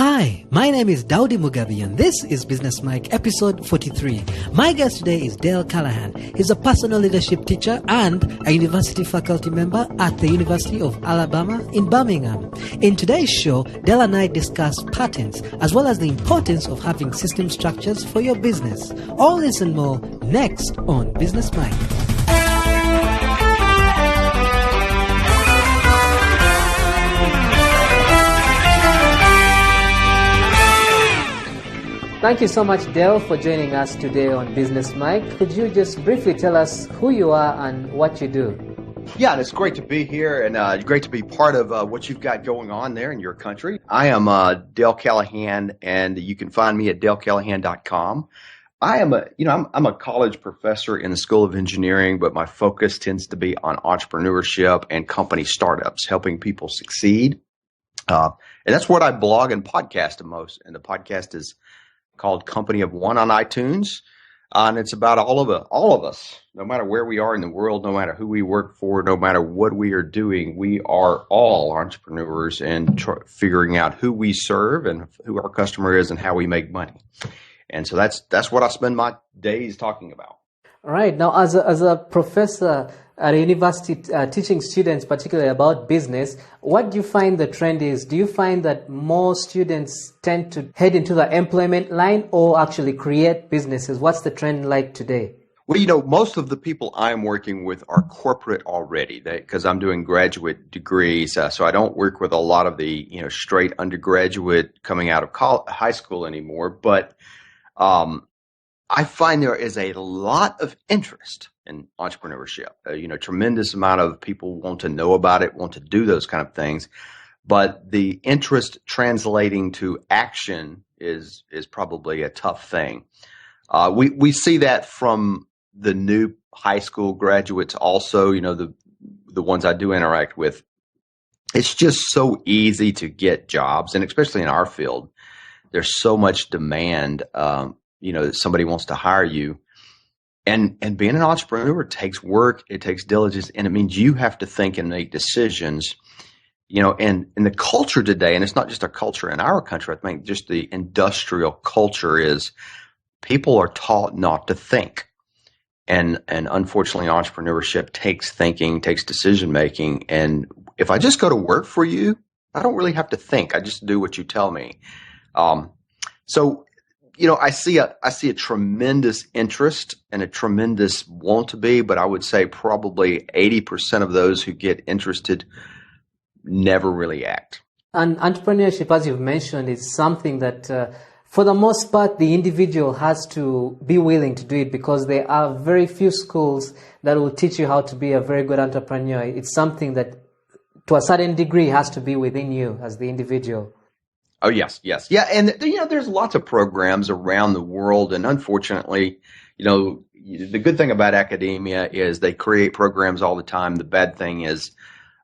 Hi, my name is Daudi Mugabi and this is Business Mike episode 43. My guest today is Dale Callahan. He's a personal leadership teacher and a university faculty member at the University of Alabama in Birmingham. In today's show, Dale and I discuss patents as well as the importance of having system structures for your business. All this and more next on Business Mike. Thank you so much, Dale, for joining us today on Business Mike. Could you just briefly tell us who you are and what you do? Yeah, and it's great to be here and great to be part of what you've got going on there in your country. I am Dale Callahan, and you can find me at dalecallahan.com. I'm a college professor in the School of Engineering, but my focus tends to be on entrepreneurship and company startups, helping people succeed. And that's what I blog and podcast the most. And the podcast is called Company of One on iTunes. And it's about all of us, no matter where we are in the world, no matter who we work for, no matter what we are doing, we are all entrepreneurs and figuring out who we serve and who our customer is and how we make money. And so that's what I spend my days talking about. All right. Now, as a professor at a university teaching students, particularly about business, what do you find the trend is? Do you find that more students tend to head into the employment line or actually create businesses? What's the trend like today? Well, most of the people I'm working with are corporate already because I'm doing graduate degrees. So I don't work with a lot of the, straight undergraduate coming out of high school anymore. But I find there is a lot of interest in entrepreneurship. Tremendous amount of people want to know about it, want to do those kind of things. But the interest translating to action is probably a tough thing. We see that from the new high school graduates also, the ones I do interact with. It's just so easy to get jobs, and especially in our field, there's so much demand. Somebody wants to hire you. And being an entrepreneur takes work, it takes diligence, and it means you have to think and make decisions. And in the culture today, and it's not just a culture in our country, I think just the industrial culture is people are taught not to think. And unfortunately, entrepreneurship takes thinking, takes decision making. And if I just go to work for you, I don't really have to think. I just do what you tell me. I see a tremendous interest and a tremendous want to be, but I would say probably 80% of those who get interested never really act. And entrepreneurship, as you've mentioned, is something that for the most part, the individual has to be willing to do it because there are very few schools that will teach you how to be a very good entrepreneur. It's something that to a certain degree has to be within you as the individual. Oh, yes. Yeah. And, there's lots of programs around the world. And unfortunately, the good thing about academia is they create programs all the time. The bad thing is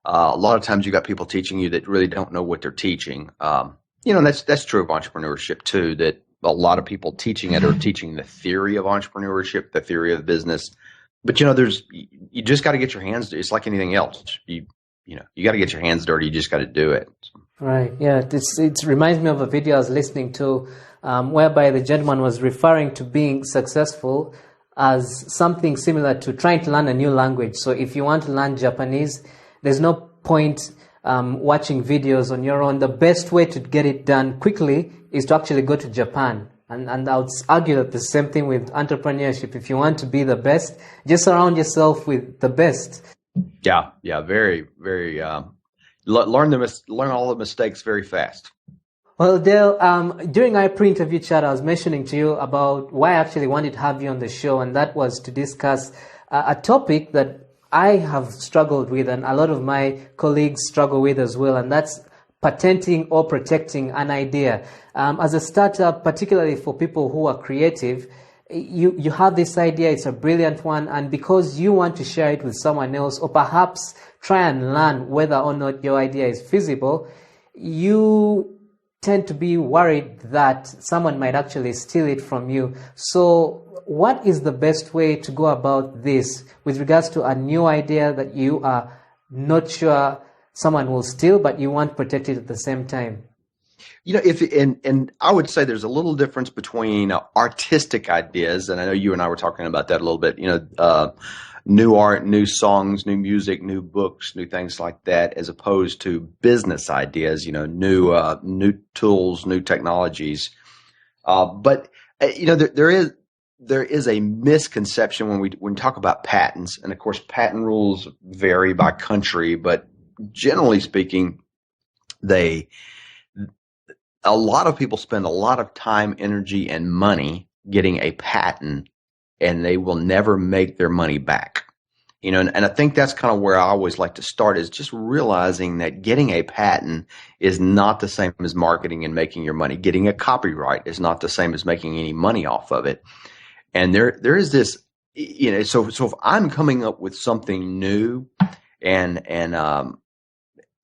a lot of times you got people teaching you that really don't know what they're teaching. That's true of entrepreneurship, too, that a lot of people teaching it are teaching the theory of entrepreneurship, the theory of business. But, you just got to get your hands dirty. It's like anything else. You got to get your hands dirty. You just got to do it. Right. Yeah. It reminds me of a video I was listening to whereby the gentleman was referring to being successful as something similar to trying to learn a new language. So if you want to learn Japanese, there's no point watching videos on your own. The best way to get it done quickly is to actually go to Japan. And I would argue that the same thing with entrepreneurship. If you want to be the best, just surround yourself with the best. Yeah. Very, very. Learn all the mistakes very fast. Well, Dale, during our pre-interview chat, I was mentioning to you about why I actually wanted to have you on the show, and that was to discuss a topic that I have struggled with, and a lot of my colleagues struggle with as well, and that's patenting or protecting an idea. As a startup, particularly for people who are creative, you have this idea, it's a brilliant one, and because you want to share it with someone else or perhaps try and learn whether or not your idea is feasible, you tend to be worried that someone might actually steal it from you. So what is the best way to go about this with regards to a new idea that you are not sure someone will steal, but you want protected at the same time? And I would say there's a little difference between artistic ideas, and I know you and I were talking about that a little bit. New art, new songs, new music, new books, new things like that, as opposed to business ideas. New tools, new technologies. But there is a misconception when we talk about patents, and of course, patent rules vary by country, but generally speaking, a lot of people spend a lot of time, energy, and money getting a patent, and they will never make their money back. And I think that's kind of where I always like to start, is just realizing that getting a patent is not the same as marketing and making your money. Getting a copyright is not the same as making any money off of it. And there is this, so if I'm coming up with something new, and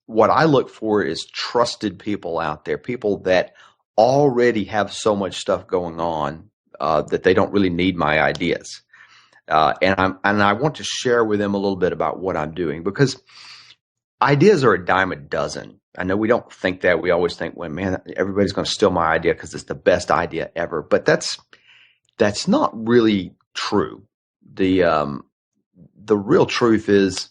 what I look for is trusted people out there, people that already have so much stuff going on that they don't really need my ideas. And I want to share with them a little bit about what I'm doing, because ideas are a dime a dozen. I know we don't think that. We always think, well, man, everybody's going to steal my idea because it's the best idea ever. But that's not really true. The real truth is,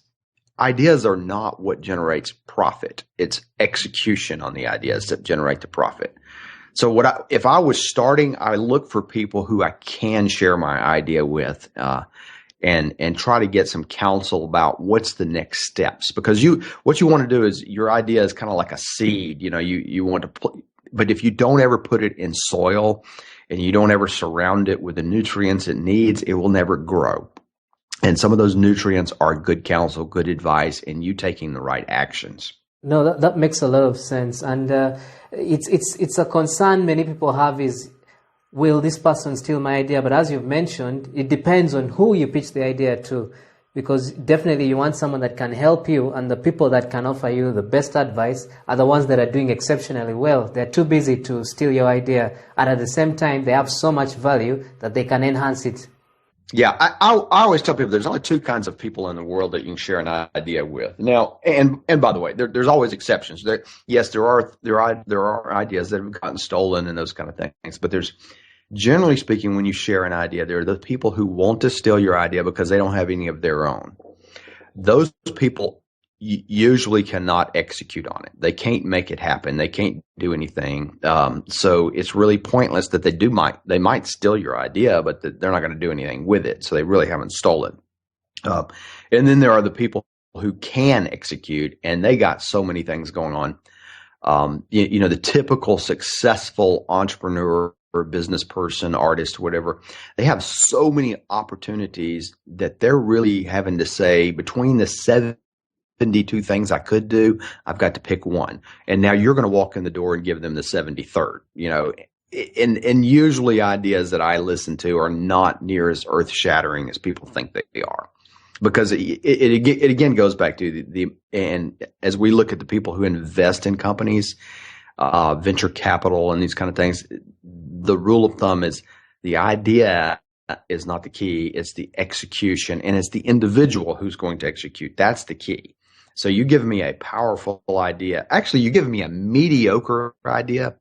ideas are not what generates profit. It's execution on the ideas that generate the profit. So if I was starting, I look for people who I can share my idea with, and try to get some counsel about what's the next steps. Because what you want to do is, your idea is kind of like a seed. You want to but if you don't ever put it in soil, and you don't ever surround it with the nutrients it needs, it will never grow. And some of those nutrients are good counsel, good advice, and you taking the right actions. No, that makes a lot of sense. And it's a concern many people have is, will this person steal my idea? But as you've mentioned, it depends on who you pitch the idea to, because definitely you want someone that can help you, and the people that can offer you the best advice are the ones that are doing exceptionally well. They're too busy to steal your idea, and at the same time, they have so much value that they can enhance it. Yeah, I always tell people there's only two kinds of people in the world that you can share an idea with. Now, and by the way, there's always exceptions. Yes, there are ideas that have gotten stolen and those kind of things. But there's, generally speaking, when you share an idea, there are the people who want to steal your idea because they don't have any of their own. Those people usually cannot execute on it. They can't make it happen. They can't do anything. So it's really pointless that they might steal your idea, but they're not going to do anything with it. So they really haven't stolen. And then there are the people who can execute, and they got so many things going on. The typical successful entrepreneur or business person, artist, whatever, they have so many opportunities that they're really having to say, between the 72 things I could do, I've got to pick one. And now you're going to walk in the door and give them the 73rd, and usually ideas that I listen to are not near as earth shattering as people think they are, because it again goes back to and as we look at the people who invest in companies, venture capital and these kind of things, the rule of thumb is the idea is not the key. It's the execution, and it's the individual who's going to execute. That's the key. So you give me a powerful idea. Actually, you give me a mediocre idea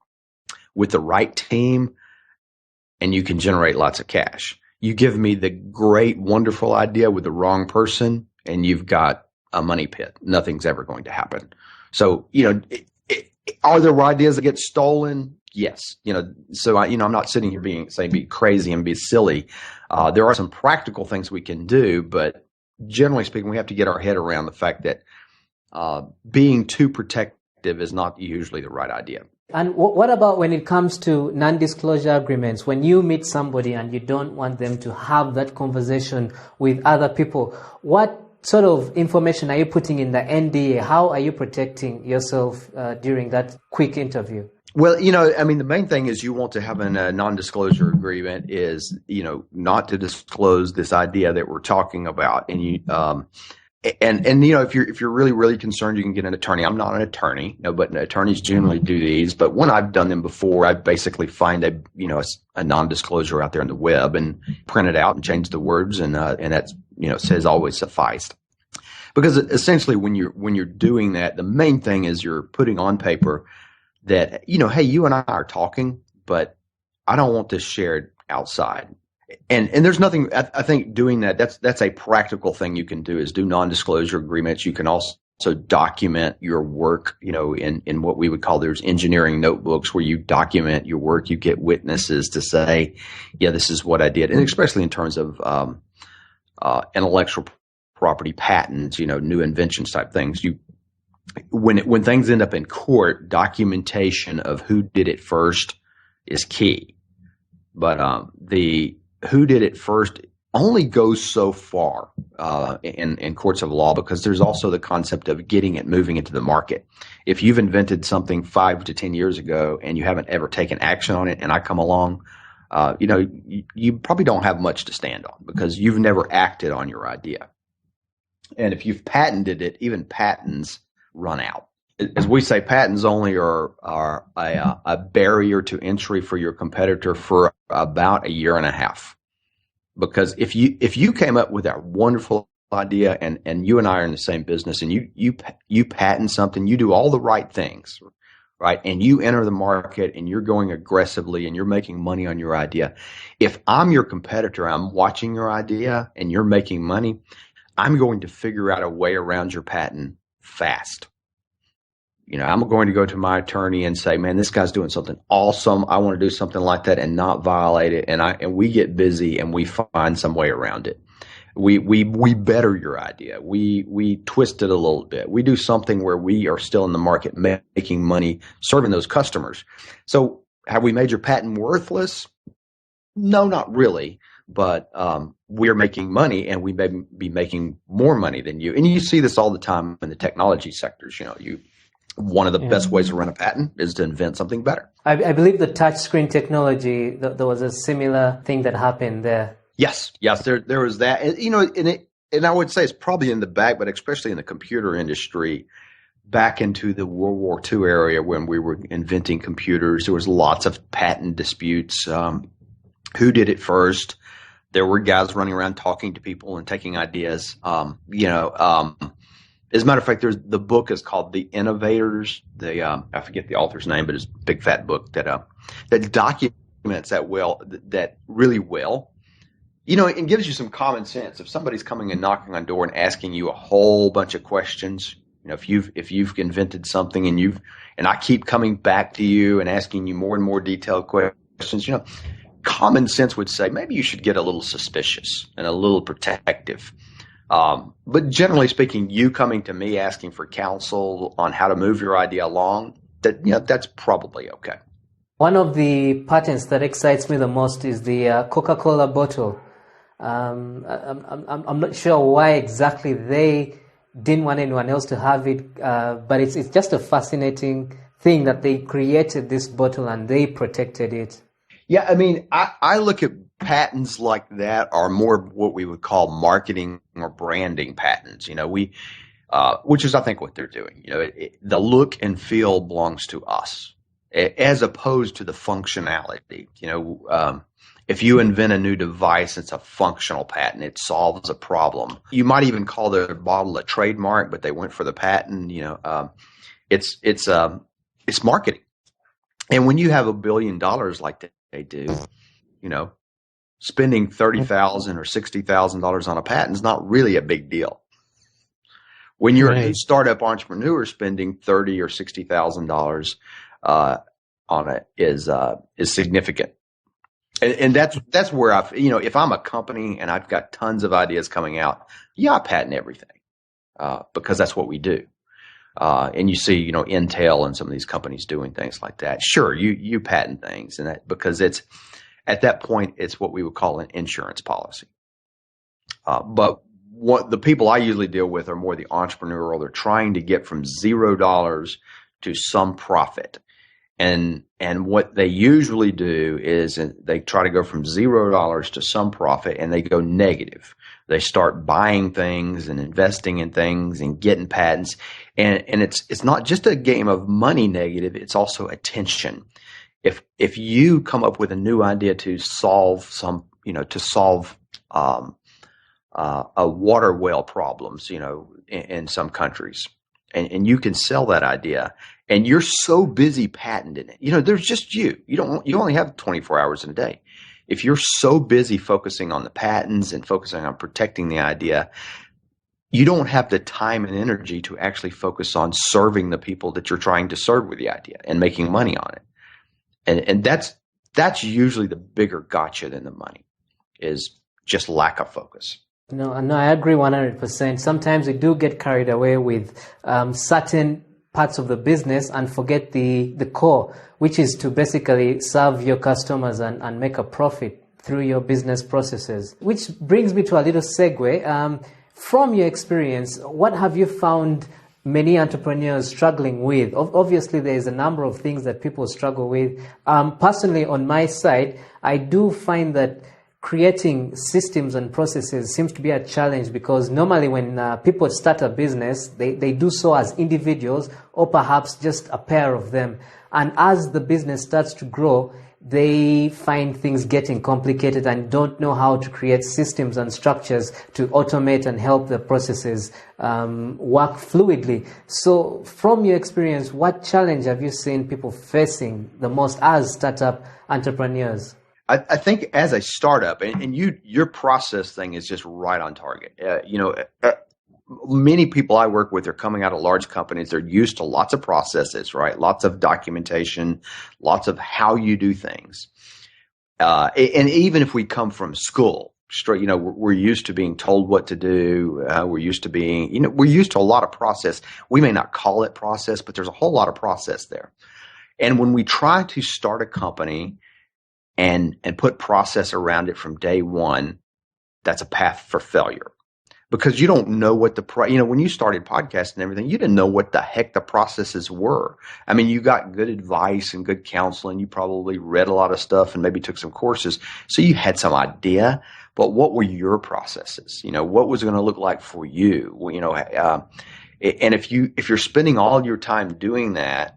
with the right team, and you can generate lots of cash. You give me the great, wonderful idea with the wrong person, and you've got a money pit. Nothing's ever going to happen. So, are there ideas that get stolen? Yes. So I'm not sitting here saying be crazy and be silly. There are some practical things we can do, but generally speaking, we have to get our head around the fact that being too protective is not usually the right idea. And what about when it comes to non-disclosure agreements? When you meet somebody and you don't want them to have that conversation with other people, what sort of information are you putting in the NDA? How are you protecting yourself during that quick interview? Well, the main thing is you want to have a non-disclosure agreement is, not to disclose this idea that we're talking about. And if you're really, really concerned, you can get an attorney. I'm not an attorney, but attorneys generally do these. But when I've done them before, I basically find a non-disclosure out there on the web and print it out and change the words, and that's says always sufficed. Because essentially, when you're doing that, the main thing is you're putting on paper that, hey, you and I are talking, but I don't want this shared outside. And there's nothing, I think doing that's a practical thing you can do, is do non-disclosure agreements. You can also document your work, in what we would call, there's engineering notebooks where you document your work. You get witnesses to say, yeah, this is what I did. And especially in terms of intellectual property patents, new inventions type things. When things end up in court, documentation of who did it first is key. But the who did it first only goes so far in courts of law, because there's also the concept of moving into the market. If you've invented something 5 to 10 years ago and you haven't ever taken action on it, and I come along, you probably don't have much to stand on, because you've never acted on your idea. And if you've patented it, even patents run out. As we say, patents only are a barrier to entry for your competitor for about a year and a half. Because if you came up with that wonderful idea, and you and I are in the same business, and you patent something, you do all the right things, right? And you enter the market and you're going aggressively and you're making money on your idea. If I'm your competitor, I'm watching your idea and you're making money, I'm going to figure out a way around your patent fast. I'm going to go to my attorney and say, man, this guy's doing something awesome. I want to do something like that and not violate it. And we get busy and we find some way around it. We better your idea. We twist it a little bit. We do something where we are still in the market making money, serving those customers. So have we made your patent worthless? No, not really. But we're making money, and we may be making more money than you. And you see this all the time in the technology sectors. One of the best ways to run a patent is to invent something better. I believe the touchscreen technology, there was a similar thing that happened there. Yes, there was that. And I would say it's probably in the back, but especially in the computer industry, back into the World War II area when we were inventing computers, there was lots of patent disputes. Who did it first? There were guys running around talking to people and taking ideas. As a matter of fact, the book is called The Innovators. I forget the author's name, but it's a big fat book that documents that really well. It gives you some common sense. If somebody's coming and knocking on the door and asking you a whole bunch of questions, if you've invented something and I keep coming back to you and asking you more and more detailed questions, common sense would say maybe you should get a little suspicious and a little protective. But generally speaking, you coming to me asking for counsel on how to move your idea along, that's probably okay. One of the patents that excites me the most is the Coca-Cola bottle. I'm not sure why exactly they didn't want anyone else to have it, but it's just a fascinating thing that they created this bottle and they protected it. Yeah, I mean, I look at patents like that are more what we would call marketing or branding patents. Which is, I think, what they're doing. The look and feel belongs to us, as opposed to the functionality. If you invent a new device, it's a functional patent. It solves a problem. You might even call their bottle a trademark, but they went for the patent. It's marketing. And when you have $1 billion like they do, spending $30,000 or $60,000 on a patent is not really a big deal. When you're a startup entrepreneur, spending $30,000 or $60,000 on it is significant. And that's where if I'm a company and I've got tons of ideas coming out, I patent everything because that's what we do. And you see, Intel and some of these companies doing things like that. Sure, you patent things, and that because it's at that point it's what we would call an insurance policy. But what the people I usually deal with are more the entrepreneurial. They're trying to get from $0 to some profit. And what they usually do is they try to go from $0 to some profit, and they go negative. They start buying things and investing in things and getting patents. And it's not just a game of money negative, it's also attention. If you come up with a new idea to solve a water well problems, in some countries, and you can sell that idea, and you're so busy patenting it. There's just you only have 24 hours in a day. If you're so busy focusing on the patents and focusing on protecting the idea, you don't have the time and energy to actually focus on serving the people that you're trying to serve with the idea and making money on it. And that's usually the bigger gotcha than the money, is just lack of focus. No, I agree 100%. Sometimes we do get carried away with certain parts of the business and forget the core, which is to basically serve your customers and make a profit through your business processes. Which brings me to a little segue. From your experience, what have you found many entrepreneurs struggling with? Obviously, there's a number of things that people struggle with. Personally, on my side, I do find that creating systems and processes seems to be a challenge, because normally when people start a business, they do so as individuals or perhaps just a pair of them. And as the business starts to grow, they find things getting complicated and don't know how to create systems and structures to automate and help the processes work fluidly. So from your experience, what challenge have you seen people facing the most as startup entrepreneurs? I think as a startup, and your process thing is just right on target. Many people I work with are coming out of large companies. They're used to lots of processes, right? Lots of documentation, lots of how you do things. And even if we come from school, straight, we're used to being told what to do. We're used to we're used to a lot of process. We may not call it process, but there's a whole lot of process there. And when we try to start a company and put process around it from day one, that's a path for failure. Because you don't know what when you started podcasting and everything, you didn't know what the heck the processes were. I mean, you got good advice and good counseling. You probably read a lot of stuff and maybe took some courses. So you had some idea, but what were your processes? What was it going to look like for you? And if you're spending all your time doing that,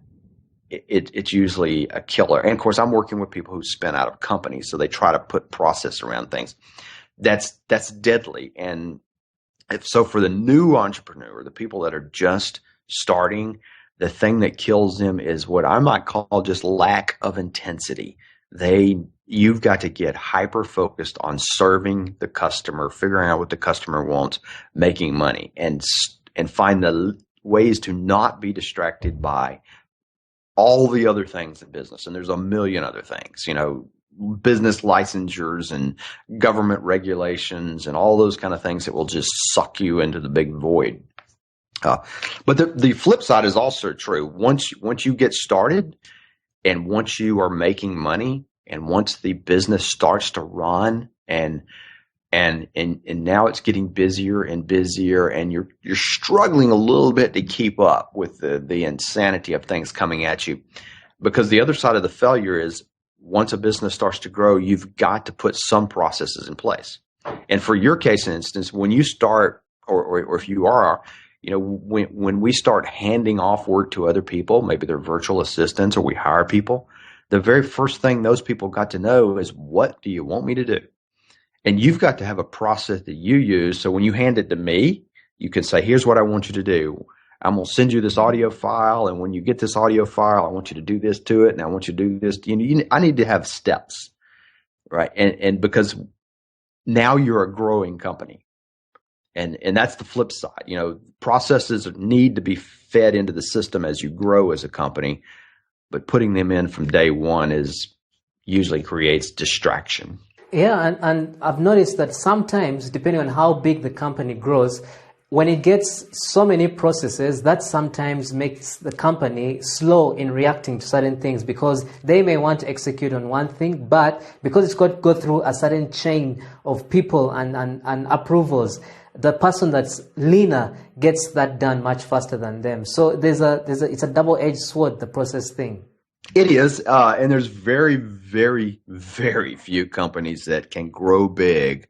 it's usually a killer. And of course, I'm working with people who spin out of companies, so they try to put process around things. That's deadly. And so for the new entrepreneur, the people that are just starting, the thing that kills them is what I might call just lack of intensity. You've got to get hyper focused on serving the customer, figuring out what the customer wants, making money, and find the ways to not be distracted by all the other things in business. And there's a million other things, business licensures and government regulations and all those kind of things that will just suck you into the big void. But the flip side is also true. Once you get started, and once you are making money, and once the business starts to run, and now it's getting busier and busier, and you're struggling a little bit to keep up with the insanity of things coming at you, because the other side of the failure is, once a business starts to grow, you've got to put some processes in place. And for your case, in instance, when you start, or if you are, when we start handing off work to other people, maybe they're virtual assistants or we hire people, the very first thing those people got to know is, what do you want me to do? And you've got to have a process that you use. So when you hand it to me, you can say, here's what I want you to do. I'm going to send you this audio file, and when you get this audio file, I want you to do this to it, and I want you to do this. I need to have steps, right? And because now you're a growing company, and that's the flip side. Processes need to be fed into the system as you grow as a company, but putting them in from day one usually creates distraction. Yeah, and I've noticed that sometimes, depending on how big the company grows, when it gets so many processes, that sometimes makes the company slow in reacting to certain things, because they may want to execute on one thing, but because it's got to go through a certain chain of people and approvals, the person that's leaner gets that done much faster than them. So it's a double-edged sword, the process thing. It is, and there's very, very, very few companies that can grow big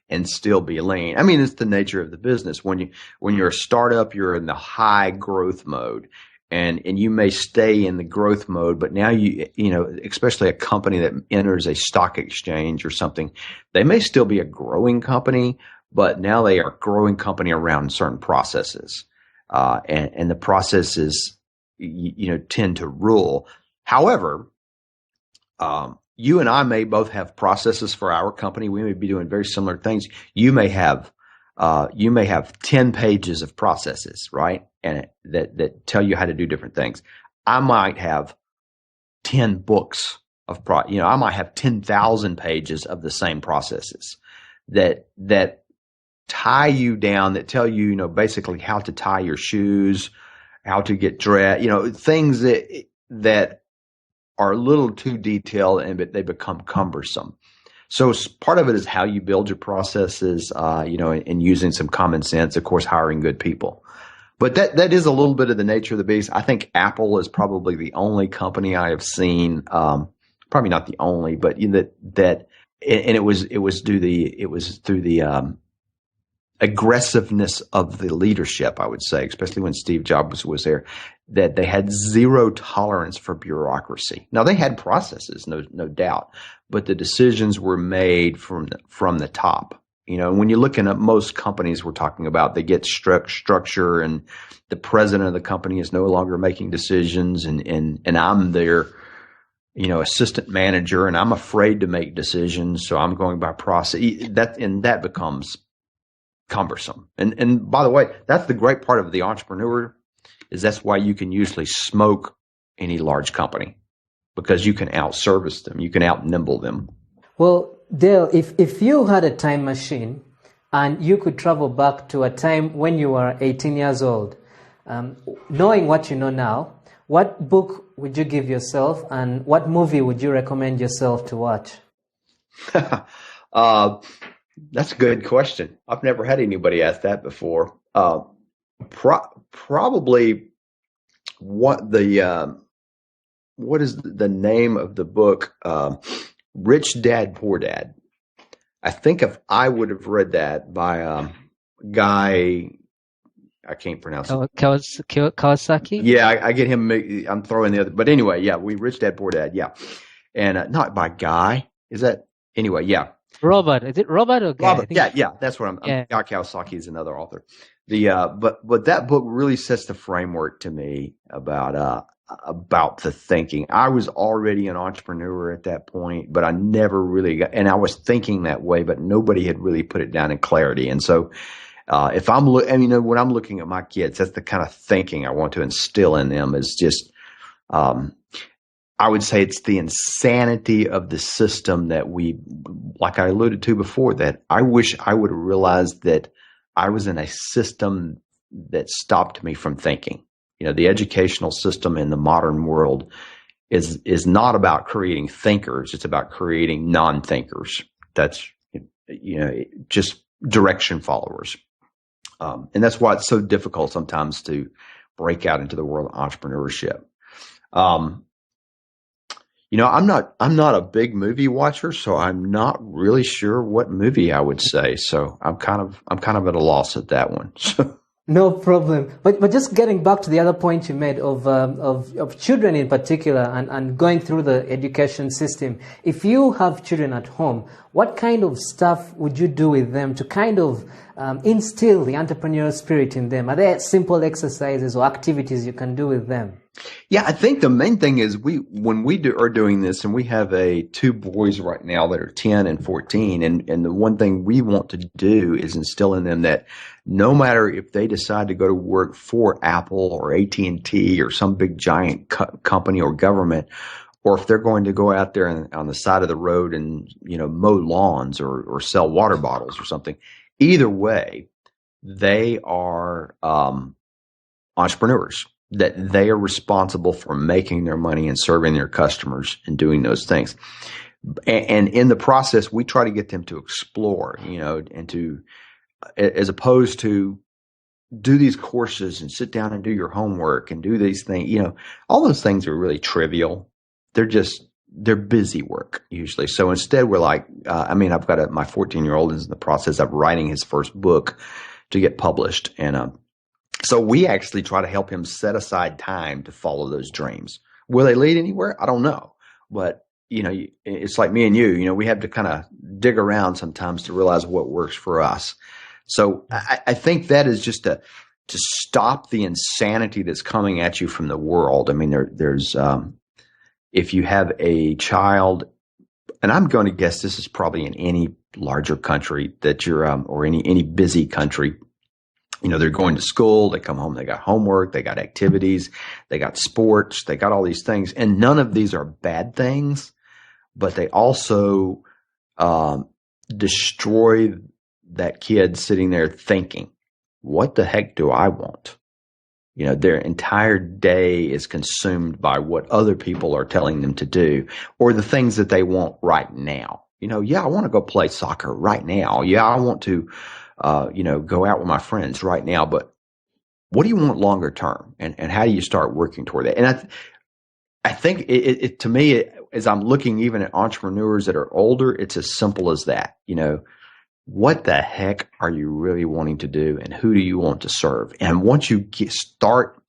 and still be lean. I mean, it's the nature of the business. When you're a startup, you're in the high growth mode, and you may stay in the growth mode, but now especially a company that enters a stock exchange or something, they may still be a growing company, but now they are a growing company around certain processes, and the processes, tend to rule. However, you and I may both have processes for our company. We may be doing very similar things. You may have 10 pages of processes, right? And that tell you how to do different things. I might have 10 books of I might have 10,000 pages of the same processes that tie you down, that tell you, basically how to tie your shoes, how to get dressed, things that are a little too detailed and they become cumbersome. So part of it is how you build your processes, and using some common sense, of course, hiring good people. But that is a little bit of the nature of the beast. I think Apple is probably the only company I have seen, probably not the only, but that it was through the aggressiveness of the leadership, I would say, especially when Steve Jobs was there, that they had zero tolerance for bureaucracy. Now they had processes, no doubt, but the decisions were made from the top. When you're looking at most companies we're talking about, they get structure, and the president of the company is no longer making decisions, and I'm their assistant manager, and I'm afraid to make decisions, so I'm going by process. That becomes cumbersome. And by the way, that's the great part of the entrepreneur, is that's why you can usually smoke any large company, because you can out-service them, you can out-nimble them. Well, Dale, if you had a time machine and you could travel back to a time when you were 18 years old, knowing what you know now, what book would you give yourself, and what movie would you recommend yourself to watch? That's a good question. I've never had anybody ask that before. Probably what is the name of the book? Rich Dad, Poor Dad. I think if I would have read that by a guy, I can't pronounce it. Kawasaki? Yeah, I get him. I'm throwing the other, but anyway, yeah, Rich Dad, Poor Dad. Yeah. And not by Guy. Is that? Anyway, yeah. Robert. Is it Robert or Guy? Robert, yeah. That's what Guy Kawasaki is another author. But that book really sets the framework to me about the thinking. I was already an entrepreneur at that point, but I never really and I was thinking that way, but nobody had really put it down in clarity. And so, if I'm when I'm looking at my kids, that's the kind of thinking I want to instill in them, is just, I would say it's the insanity of the system that like I alluded to before, that I wish I would have realized that I was in a system that stopped me from thinking. The educational system in the modern world is not about creating thinkers. It's about creating non-thinkers. That's, just direction followers. And that's why it's so difficult sometimes to break out into the world of entrepreneurship. I'm not a big movie watcher, so I'm not really sure what movie I would say. So I'm kind of at a loss at that one. No problem. But just getting back to the other point you made of children in particular, and going through the education system. If you have children at home, what kind of stuff would you do with them to kind of instill the entrepreneurial spirit in them? Are there simple exercises or activities you can do with them? Yeah, I think the main thing is when we are doing this, and we have two boys right now that are 10 and 14, and the one thing we want to do is instill in them that no matter if they decide to go to work for Apple or AT&T or some big giant company or government, or if they're going to go out there on the side of the road and mow lawns or sell water bottles or something, either way, they are entrepreneurs. That they are responsible for making their money and serving their customers and doing those things. And in the process, we try to get them to explore, and to, as opposed to do these courses and sit down and do your homework and do these things, all those things are really trivial. They're busy work usually. So instead we're like, I've got my 14-year-old is in the process of writing his first book to get published. And, so we actually try to help him set aside time to follow those dreams. Will they lead anywhere? I don't know. But, it's like me and you, we have to kind of dig around sometimes to realize what works for us. So I think that is just to stop the insanity that's coming at you from the world. I mean, there's if you have a child, and I'm going to guess this is probably in any larger country that you're or any busy country. You know, they're going to school, they come home, they got homework, they got activities, they got sports, they got all these things. And none of these are bad things, but they also destroy that kid sitting there thinking, what the heck do I want? You know, their entire day is consumed by what other people are telling them to do or the things that they want right now. You know, yeah, I want to go play soccer right now. Yeah, I want to go out with my friends right now, but what do you want longer term? And how do you start working toward that? And I think it to me, as I'm looking even at entrepreneurs that are older, it's as simple as that. You know, what the heck are you really wanting to do and who do you want to serve? And once you start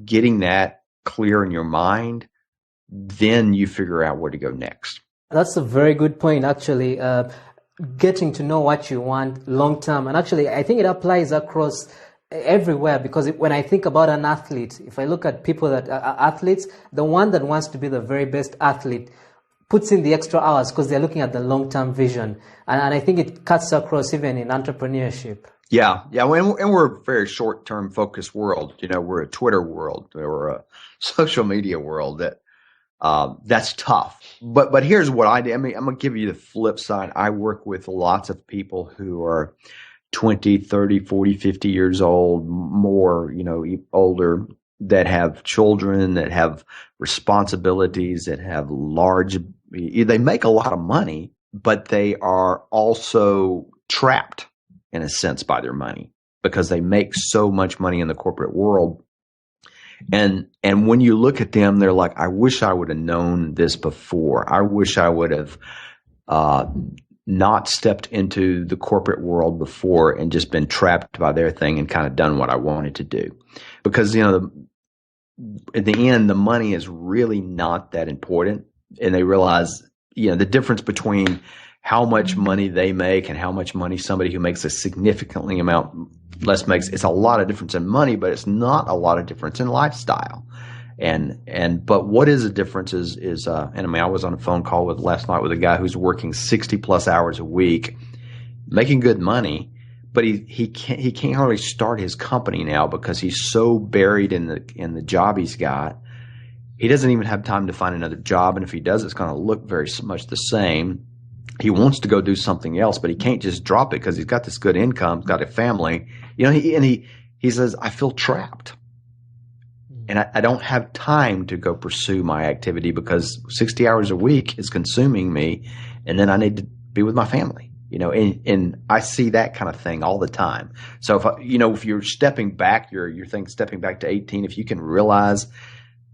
getting that clear in your mind, then you figure out where to go next. That's a very good point, actually. Getting to know what you want long term. And actually, I think it applies across everywhere, because when I think about an athlete, if I look at people that are athletes, the one that wants to be the very best athlete puts in the extra hours because they're looking at the long term vision. And I think it cuts across even in entrepreneurship. Yeah. And we're a very short term focused world. You know, we're a Twitter world, we're a social media world that's tough. But here's what I do. I mean, I'm going to give you the flip side. I work with lots of people who are 20, 30, 40, 50 years old, more, older, that have children, that have responsibilities, that have they make a lot of money, but they are also trapped in a sense by their money because they make so much money in the corporate world. And when you look at them, they're like, I wish I would have known this before. I wish I would have not stepped into the corporate world before and just been trapped by their thing and kind of done what I wanted to do. Because, at the end, the money is really not that important. And they realize, the difference between how much money they make and how much money somebody who makes a significantly amount less makes, it's a lot of difference in money, but it's not a lot of difference in lifestyle. But what is the difference is I was on a phone call last night with a guy who's working 60 plus hours a week, making good money, but he can't hardly start his company now because he's so buried in the job he's got. He doesn't even have time to find another job, and if he does, it's going to look very much the same. He wants to go do something else, but he can't just drop it because he's got this good income, got a family. He says, I feel trapped. And I don't have time to go pursue my activity because 60 hours a week is consuming me, and then I need to be with my family. And I see that kind of thing all the time. So if you're stepping back, you're thinking stepping back to 18, if you can realize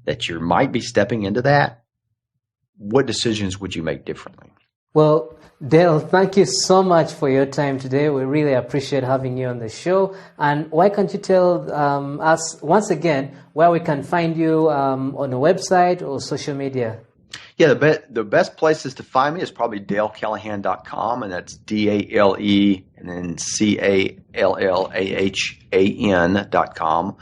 that you might be stepping into that, what decisions would you make differently? Well, Dale, thank you so much for your time today. We really appreciate having you on the show. And why can't you tell us once again where we can find you on a website or social media? Yeah, the best places to find me is probably dalecallahan.com, and that's DALE and then CALLAHAN.com.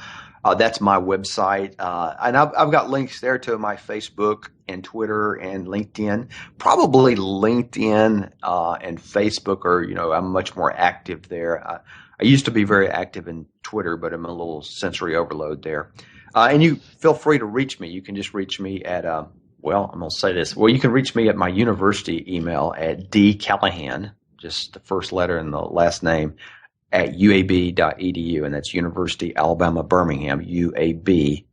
That's my website. And I've got links there to my Facebook and Twitter and LinkedIn. Probably LinkedIn and Facebook I'm much more active there. I used to be very active in Twitter, but I'm a little sensory overload there. And you feel free to reach me. You can just reach me at, I'm going to say this. Well, you can reach me at my university email at dcallahan, just the first letter and the last name, at uab.edu, and that's University Alabama Birmingham, uab.edu.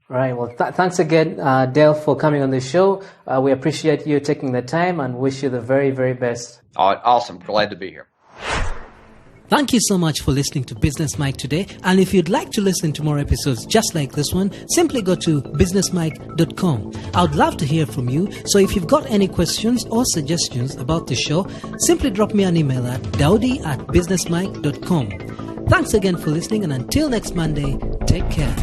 Right. Well, thanks again, Dale, for coming on the show. We appreciate you taking the time and wish you the very, very best. Awesome. Glad to be here. Thank you so much for listening to Business Mike today. And if you'd like to listen to more episodes just like this one, simply go to businessmike.com. I would love to hear from you. So if you've got any questions or suggestions about the show, simply drop me an email at daudi@businessmike.com. Thanks again for listening. And until next Monday, take care.